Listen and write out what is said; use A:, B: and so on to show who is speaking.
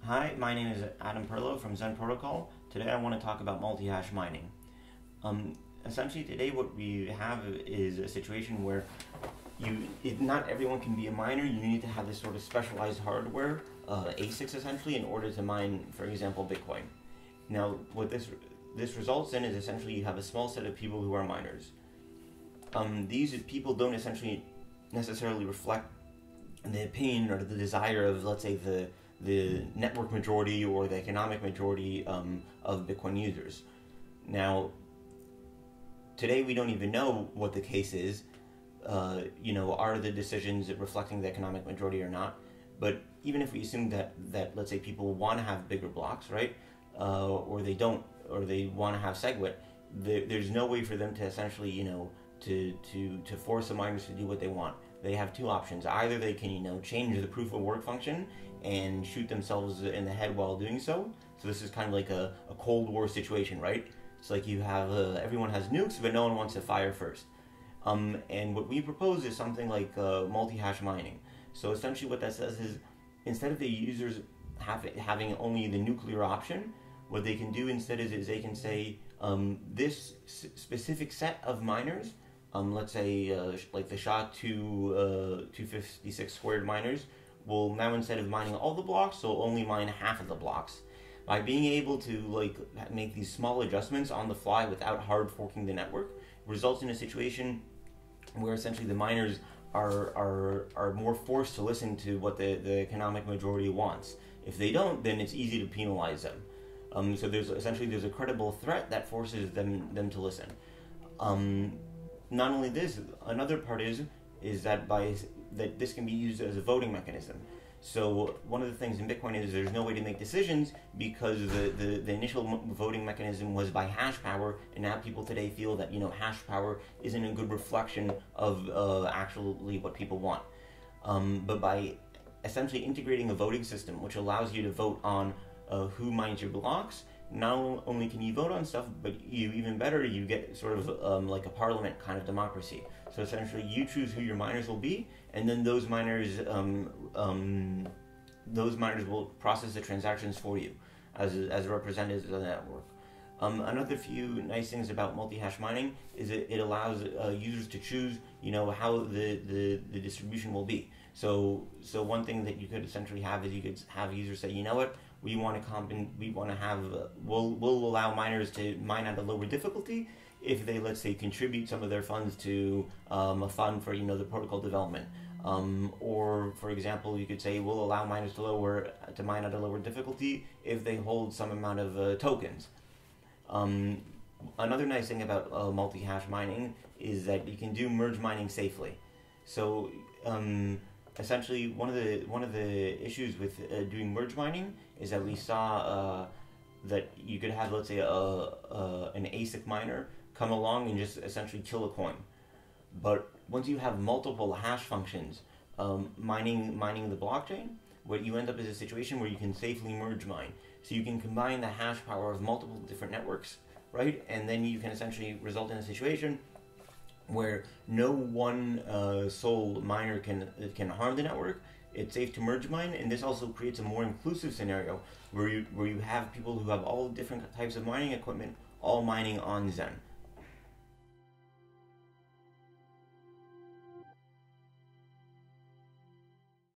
A: Hi, my name is Adam Perlow from Zen Protocol. Today I want to talk about multi-hash mining. Essentially today what we have is a situation where not everyone can be a miner. You need to have this sort of specialized hardware, ASICs essentially, in order to mine, for example, Bitcoin. Now what this results in is essentially you have a small set of people who are miners. These people don't essentially necessarily reflect the opinion or the desire of, let's say, the network majority or the economic majority of Bitcoin users. Now, today we don't even know what the case is. Are the decisions reflecting the economic majority or not? But even if we assume that let's say people want to have bigger blocks, right, or they don't, or they want to have SegWit, there's no way for them to essentially, to force the miners to do what they want. They have two options. Either they can, change the proof of work function and shoot themselves in the head while doing so. So this is kind of like a Cold War situation, right? It's like you have, everyone has nukes, but no one wants to fire first. And what we propose is something like multi-hash mining. So essentially what that says is, instead of the users having only the nuclear option, what they can do instead is they can say, this specific set of miners, let's say like the SHA-256 squared miners, will now, instead of mining all the blocks, they'll only mine half of the blocks. By being able to make these small adjustments on the fly without hard forking the network, results in a situation where essentially the miners are more forced to listen to what the economic majority wants. If they don't, then it's easy to penalize them. So there's a credible threat that forces them to listen. Not only this, another part is that that this can be used as a voting mechanism. So one of the things in Bitcoin is there's no way to make decisions because the initial voting mechanism was by hash power, and now people today feel that hash power isn't a good reflection of actually what people want. But by essentially integrating a voting system which allows you to vote on who mines your blocks, not only can you vote on stuff, but even better, you get sort of like a parliament kind of democracy. So essentially you choose who your miners will be, and then those miners will process the transactions for you as representatives of the network. Another few nice things about multi-hash mining is it allows users to choose, how the distribution will be. So one thing that you could essentially have is you could have users say, we'll allow miners to mine at a lower difficulty if they, let's say, contribute some of their funds to a fund for the protocol development. Or for example, you could say we'll allow miners to mine at a lower difficulty if they hold some amount of tokens. Another nice thing about multi-hash mining is that you can do merge mining safely. So essentially, one of the issues with doing merge mining is that we saw that you could have, let's say, an ASIC miner come along and just essentially kill a coin. But once you have multiple hash functions mining the blockchain, what you end up is a situation where you can safely merge mine. So you can combine the hash power of multiple different networks, right? And then you can essentially result in a situation where no one sole miner can harm the network. It's safe to merge mine, and this also creates a more inclusive scenario where you have people who have all different types of mining equipment all mining on Zen.